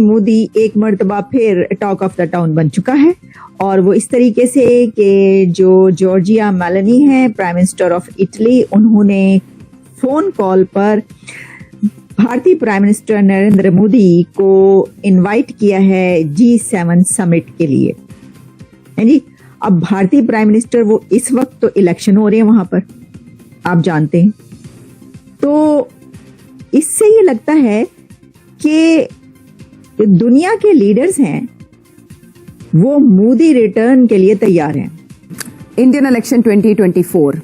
मोदी एक मर्तबा फिर टॉक ऑफ द टाउन बन चुका है, और वो इस तरीके से कि जो जॉर्जिया मेलोनी है, प्राइम मिनिस्टर ऑफ इटली, उन्होंने फोन कॉल पर भारतीय प्राइम मिनिस्टर नरेंद्र मोदी को इनवाइट किया है G7 समिट के लिए। यानी अब भारतीय प्राइम मिनिस्टर, वो इस वक्त तो इलेक्शन हो रहे हैं वहां पर, आप जानते हैं, तो इससे ये लगता है कि दुनिया के लीडर्स हैं वो मोदी रिटर्न के लिए तैयार हैं। इंडियन इलेक्शन 2024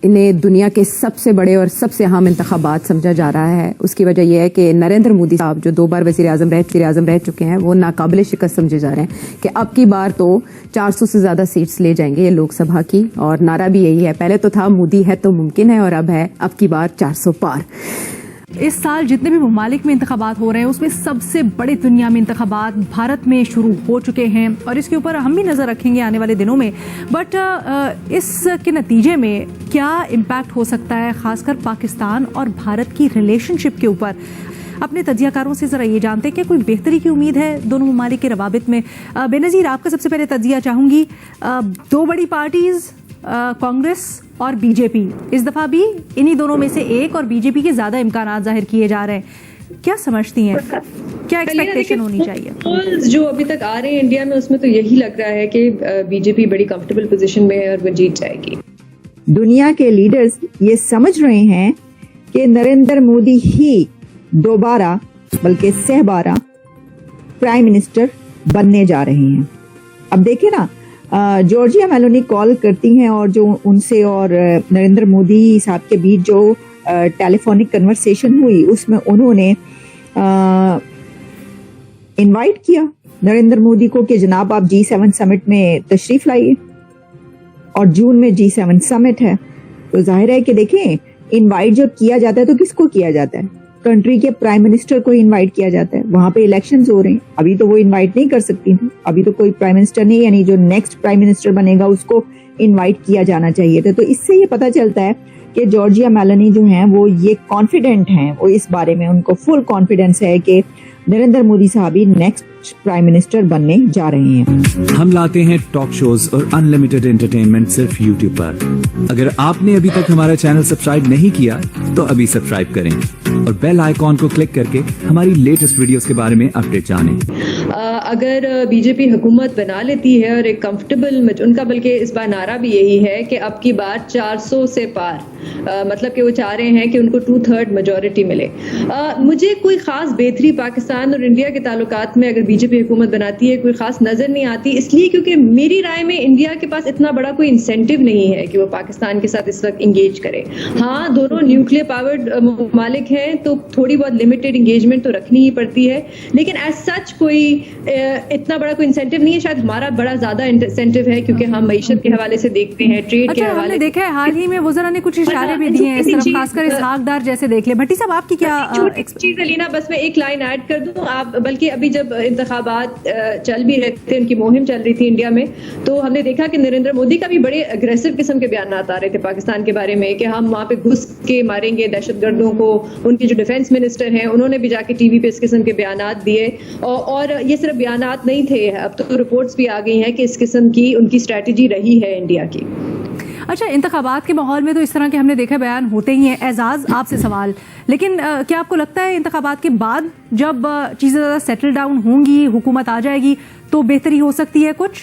इन्हें दुनिया के सबसे बड़े और सबसे अहम इंतखाबात समझा जा रहा है। उसकी वजह यह है कि नरेंद्र मोदी साहब जो 2 बार वज़ीर आज़म रह चुके हैं, वो नाकाबिले शिकस्त समझे जा रहे हैं कि अब की बार तो 400 से ज्यादा सीट्स ले जाएंगे ये लोकसभा की, और नारा भी यही है। पहले तो था मोदी है तो मुमकिन है, और अब है अब की बार 400 पार। इस साल जितने भी ममालिक में इंतखाबात हो रहे हैं उसमें सबसे बड़े दुनिया में इंतखाबात भारत में शुरू हो चुके हैं, और इसके ऊपर हम भी नज़र रखेंगे आने वाले दिनों में। बट इसके नतीजे में क्या इम्पैक्ट हो सकता है, खासकर पाकिस्तान और भारत की रिलेशनशिप के ऊपर? अपने तजियाकारों से ज़रा ये जानते हैं कि कोई बेहतरी की उम्मीद है दोनों ममालिक के रवाबित में। बेनज़ीर, आपका सबसे पहले तजिया चाहूँगी। 2 बड़ी पार्टीज़ कांग्रेस और बीजेपी, इस दफा भी इन्हीं दोनों में से एक और बीजेपी के ज्यादा इम्कानात जाहिर किए जा रहे हैं। क्या समझती हैं, क्या एक्सपेक्टेशन होनी चाहिए? पोल्स जो अभी तक आ रहे हैं इंडिया में, उसमें तो यही लग रहा है कि बीजेपी बड़ी कंफर्टेबल पोजीशन में है और वो जीत जाएगी। दुनिया के लीडर्स ये समझ रहे हैं कि नरेंद्र मोदी ही दोबारा बल्कि सहबारा प्राइम मिनिस्टर बनने जा रहे हैं। अब देखिए ना, जॉर्जिया मेलोनी कॉल करती हैं, और जो उनसे और नरेंद्र मोदी साहब के बीच जो टेलीफोनिक कन्वर्सेशन हुई, उसमें उन्होंने इनवाइट किया नरेंद्र मोदी को कि जनाब आप G7 समिट में तशरीफ लाइए, और जून में G7 समिट है। तो जाहिर है कि देखें, इनवाइट जब किया जाता है तो किसको किया जाता है? कंट्री के प्राइम मिनिस्टर को इनवाइट किया जाता है। वहां पे इलेक्शंस हो रहे हैं, अभी तो वो इनवाइट नहीं कर सकती थी, अभी तो कोई प्राइम मिनिस्टर नहीं, यानी जो नेक्स्ट प्राइम मिनिस्टर बनेगा उसको इनवाइट किया जाना चाहिए था। तो इससे ये पता चलता है कि जॉर्जिया मेलोनी जो हैं वो ये कॉन्फिडेंट हैं, वो इस बारे में उनको फुल कॉन्फिडेंस है कि नरेंद्र मोदी साहब ही नेक्स्ट प्राइम मिनिस्टर बनने जा रहे हैं। हम लाते हैं टॉक शोज और अनलिमिटेड एंटरटेनमेंट सिर्फ यूट्यूब पर। अगर आपने अभी तक हमारा चैनल सब्सक्राइब नहीं किया तो अभी सब्सक्राइब करें और बेल आइकॉन को क्लिक करके हमारी लेटेस्ट वीडियोस के बारे में अपडेट जानें। अगर बीजेपी हुकूमत बना लेती है और एक कंफर्टेबल, उनका बल्कि इस बार नारा भी यही है कि अब की बार 400 से पार, मतलब कि वो चाह रहे हैं कि उनको 2/3 मेजॉरिटी मिले। मुझे कोई खास बेहतरी पाकिस्तान और इंडिया के ताल्लुकात में अगर बीजेपी हुकूमत बनाती है कोई खास नजर नहीं आती, इसलिए क्योंकि मेरी राय में इंडिया के पास इतना बड़ा कोई इंसेंटिव नहीं है कि वो पाकिस्तान के साथ इस वक्त इंगेज करे। हाँ, दोनों न्यूक्लियर पावर्ड ममालिक हैं तो थोड़ी बहुत लिमिटेड इंगेजमेंट तो रखनी ही पड़ती है, लेकिन एज सच कोई इतना बड़ा कोई इंसेंटिव नहीं है। शायद हमारा बड़ा ज्यादा इंसेंटिव है क्योंकि हम मईशत के हवाले से देखते हैं, ट्रेड के हवाले से देखा है। हाल ही में वज़रा ने कुछ इशारे भी दिए हैं इस तरफ, खासकर इसहाकदार जैसे देख ले। भट्टी साहब, आपकी क्या चीज अलीना, बस मैं एक लाइन ऐड कर दूं। आप बल्कि अभी जब इंतखाबात चल भी रहे थे, उनकी मुहिम चल रही थी इंडिया में, तो हमने देखा कि नरेंद्र मोदी का भी बड़े अग्रेसिव किस्म के बयान आ रहे थे पाकिस्तान के बारे में कि हम वहां पे घुस के मारेंगे दहशतगर्दों को। उनके जो डिफेंस मिनिस्टर हैं उन्होंने भी जाके टीवी पे इस किस्म के बयान दिए, और ये सिर्फ बयान नहीं थे, अब तो रिपोर्ट्स भी आ गई हैं कि इस किस्म की उनकी स्ट्रेटजी रही है इंडिया की। अच्छा, इंतखाबात के माहौल में तो इस तरह के हमने देखा बयान होते ही हैं। एजाज, आपसे सवाल, लेकिन क्या आपको लगता है इंतखाबात के बाद जब चीज़ें ज़्यादा सेटल डाउन होंगी, हुकूमत आ जाएगी, तो बेहतरी हो सकती है कुछ?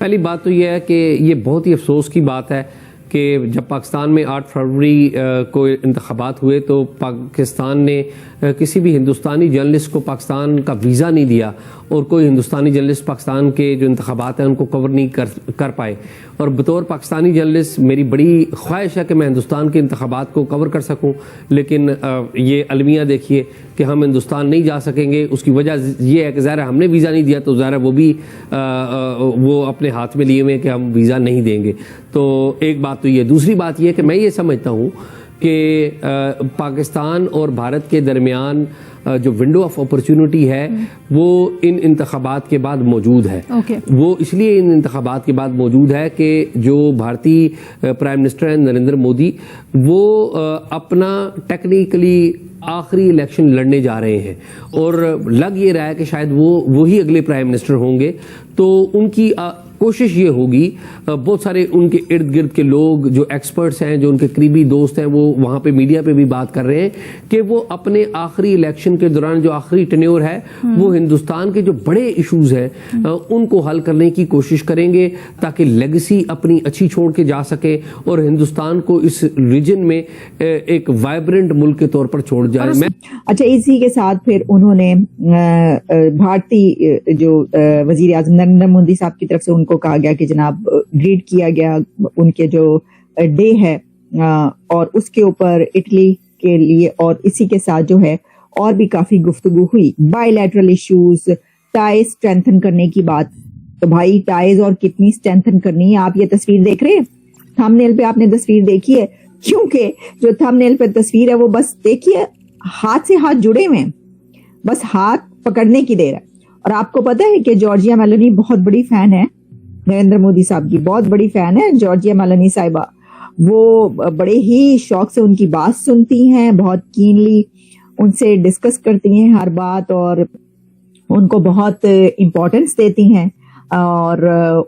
पहली बात तो यह है कि ये बहुत ही अफसोस की बात है कि जब पाकिस्तान में 8 फरवरी को इंतखाबात हुए तो पाकिस्तान ने किसी भी हिंदुस्तानी जर्नलिस्ट को पाकिस्तान का वीज़ा नहीं दिया, और कोई हिंदुस्तानी जर्नलिस्ट पाकिस्तान के जो इंतखाबात हैं उनको कवर नहीं कर पाए। और बतौर पाकिस्तानी जर्नलिस्ट मेरी बड़ी ख्वाहिश है कि मैं हिंदुस्तान के इंतखाबात को कवर कर सकूं, लेकिन ये अलमिया देखिए कि हम हिंदुस्तान नहीं जा सकेंगे। उसकी वजह ये है कि ज़ाहिर हमने वीज़ा नहीं दिया, तो ज़ाहिर वो भी वो अपने हाथ में लिए हुए कि हम वीज़ा नहीं देंगे। तो एक बात तो ये। दूसरी बात ये कि मैं ये समझता हूँ कि पाकिस्तान और भारत के दरमियान जो विंडो ऑफ अपॉर्चुनिटी है वो इन इंतखाबात के बाद मौजूद है। वो इसलिए इन इंतखाबात के बाद मौजूद है कि जो भारतीय प्राइम मिनिस्टर हैं नरेंद्र मोदी, वो अपना टेक्निकली آخری الیکشن لڑنے جا رہے ہیں اور لگ یہ رہا ہے کہ شاید وہی اگلے پرائم منسٹر ہوں گے. تو ان کی کوشش یہ ہوگی, بہت سارے ان کے ارد گرد کے لوگ جو ایکسپرٹس ہیں, جو ان کے قریبی دوست ہیں, وہ وہاں پہ میڈیا پہ بھی بات کر رہے ہیں کہ وہ اپنے آخری الیکشن کے دوران جو آخری ٹینیور ہے وہ ہندوستان کے جو بڑے ایشوز ہیں ان کو حل کرنے کی کوشش کریں گے تاکہ لیگیسی اپنی اچھی چھوڑ کے جا سکے اور ہندوستان کو اس ریجن میں ایک وائبرنٹ ملک کے طور پر چھوڑ جائے. اچھا, اسی کے ساتھ پھر انہوں نے بھارتی جو وزیر اعظم نریندر مودی صاحب کی طرف سے ان کو کہا گیا کہ جناب گریٹ کیا گیا ان کے جو ڈے ہے, اور اس کے اوپر اٹلی کے لیے, اور اسی کے ساتھ جو ہے اور بھی کافی گفتگو ہوئی. By lateral issues, ties strengthen کرنے کی بات. تو بھائی ٹائز اور کتنی اسٹرینتھن کرنی ہے, آپ یہ تصویر دیکھ رہے ہیں, تھم نیل پہ آپ نے تصویر دیکھی ہے, کیونکہ جو تھم نیل پہ تصویر ہے وہ بس دیکھیے ہاتھ سے ہاتھ جڑے ہوئے ہیں, بس ہاتھ پکڑنے کی دیر ہے. اور آپ کو پتا ہے کہ جارجیا میلونی بہت بڑی فین ہے نریندر مودی صاحب کی, بہت بڑی فین ہے جارجیا میلونی صاحبہ. وہ بڑے ہی شوق سے ان کی بات سنتی ہیں, بہت کینلی ان سے ڈسکس کرتی ہیں ہر بات, اور ان کو بہت امپورٹنس دیتی ہیں, اور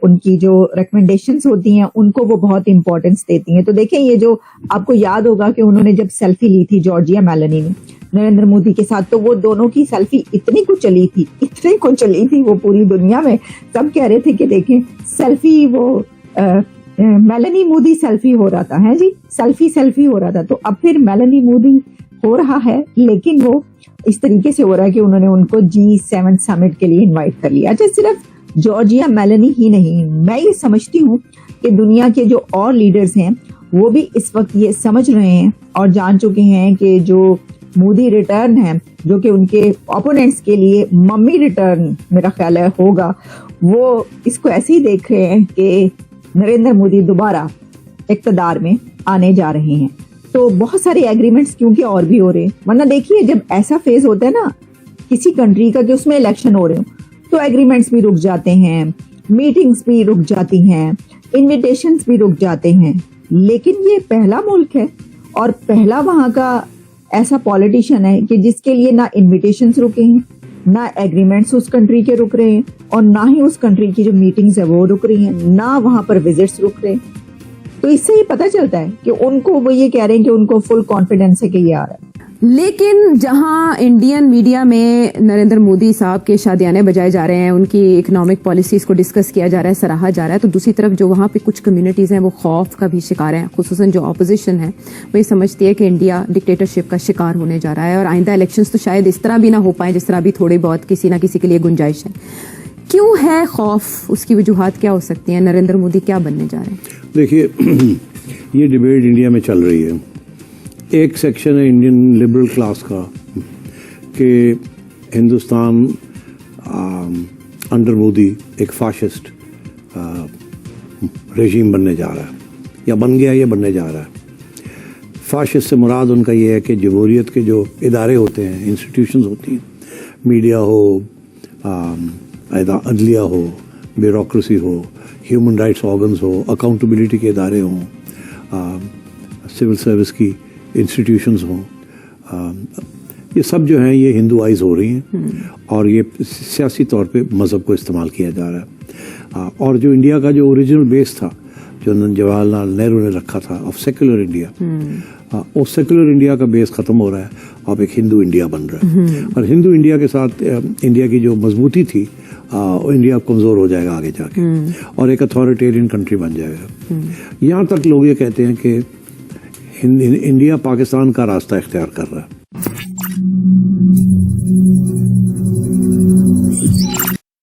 ان کی جو ریکمنڈیشنز ہوتی ہیں ان کو وہ بہت امپورٹنس دیتی ہیں. تو دیکھیں یہ جو آپ کو یاد ہوگا کہ انہوں نے جب سیلفی لی تھی جارجیا میلونی نے نریندر مودی کے ساتھ, تو وہ دونوں کی سیلفی اتنی کو چلی تھی وہ پوری دنیا میں سب کہہ رہے تھے کہ دیکھیں سیلفی, وہ میلنی مودی سیلفی ہو رہا تھا, ہے جی, سیلفی ہو رہا تھا. تو اب پھر میلنی مودی ہو رہا ہے, لیکن وہ اس طریقے سے ہو رہا ہے کہ انہوں نے ان کو G7 سمٹ کے لیے انوائٹ کر لیا. اچھا, صرف جارجیا میلنی ہی نہیں, میں یہ سمجھتی ہوں کہ دنیا کے جو اور لیڈرز ہیں وہ بھی اس وقت یہ سمجھ رہے ہیں اور جان چکے ہیں کہ جو مودی ریٹرن ہے, جو کہ ان کے اپوننٹس کے لیے ممی ریٹرن میرا خیال ہے ہوگا, وہ اس کو ایسے ہی دیکھ رہے ہیں کہ نریندر مودی دوبارہ اقتدار میں آنے جا رہے ہیں. تو بہت سارے ایگریمنٹس کیونکہ اور بھی ہو رہے ہیں, ورنہ دیکھیے جب ایسا فیز ہوتا ہے نا کسی کنٹری کا کہ اس میں الیکشن ہو رہے ہوں تو ایگریمنٹس بھی رک جاتے ہیں, میٹنگز بھی رک جاتی ہیں, انویٹیشنز بھی رک جاتے ہیں. لیکن یہ پہلا ملک ہے اور پہلا وہاں کا ایسا پولیٹیشین ہے کہ جس کے لیے نہ انویٹیشنز رکے ہیں, نہ ایگریمنٹس اس کنٹری کے رک رہے ہیں, اور نہ ہی اس کنٹری کی جو میٹنگز ہے وہ رک رہی ہیں, نہ وہاں پر وزٹس رک رہے ہیں. تو اس سے ہی پتہ چلتا ہے کہ ان کو وہ یہ کہہ رہے ہیں کہ ان کو فل کانفیڈنس ہے کہ یہ آ رہا ہے. لیکن جہاں انڈین میڈیا میں نریندر مودی صاحب کے شادیانے بجائے جا رہے ہیں, ان کی اکنامک پالیسیز کو ڈسکس کیا جا رہا ہے, سراہا جا رہا ہے, تو دوسری طرف جو وہاں پہ کچھ کمیونٹیز ہیں وہ خوف کا بھی شکار ہیں, خصوصاً جو اپوزیشن ہے وہ یہ سمجھتی ہے کہ انڈیا ڈکٹیٹرشپ کا شکار ہونے جا رہا ہے, اور آئندہ الیکشنز تو شاید اس طرح بھی نہ ہو پائیں جس طرح بھی تھوڑی بہت کسی نہ کسی کے لیے گنجائش ہے. کیوں ہے خوف, اس کی وجوہات کیا ہو سکتی ہیں, نریندر مودی کیا بننے جا رہے ہیں؟ دیکھیے یہ ڈبیٹ انڈیا میں چل رہی ہے. ایک سیکشن ہے انڈین لبرل کلاس کا کہ ہندوستان انڈر مودی ایک فاشسٹ رژیم بننے جا رہا ہے, یا بن گیا یا بننے جا رہا ہے. فاشسٹ سے مراد ان کا یہ ہے کہ جمہوریت کے جو ادارے ہوتے ہیں, انسٹیٹیوشنز ہوتی ہیں, میڈیا ہو, عدلیہ ہو, بیوروکریسی ہو, ہیومن رائٹس آرگنز ہو, اکاؤنٹیبلٹی کے ادارے ہوں, سول سروس کی انسٹیٹیوشنز ہوں, یہ سب جو ہیں یہ ہندوائز ہو رہی ہیں, اور یہ سیاسی طور پہ مذہب کو استعمال کیا جا رہا ہے. اور جو انڈیا کا جو اوریجنل بیس تھا جو جواہر لال نہرو نے رکھا تھا آف سیکولر انڈیا, وہ سیکولر انڈیا کا بیس ختم ہو رہا ہے, اب ایک ہندو انڈیا بن رہا ہے. اور ہندو انڈیا کے ساتھ انڈیا کی جو مضبوطی تھی انڈیا کمزور ہو جائے گا آگے جا کے, اور ایک اتھارٹیرین کنٹری بن جائے گا. یہاں تک لوگ یہ کہتے ہیں کہ انڈیا پاکستان کا راستہ اختیار کر رہا ہے.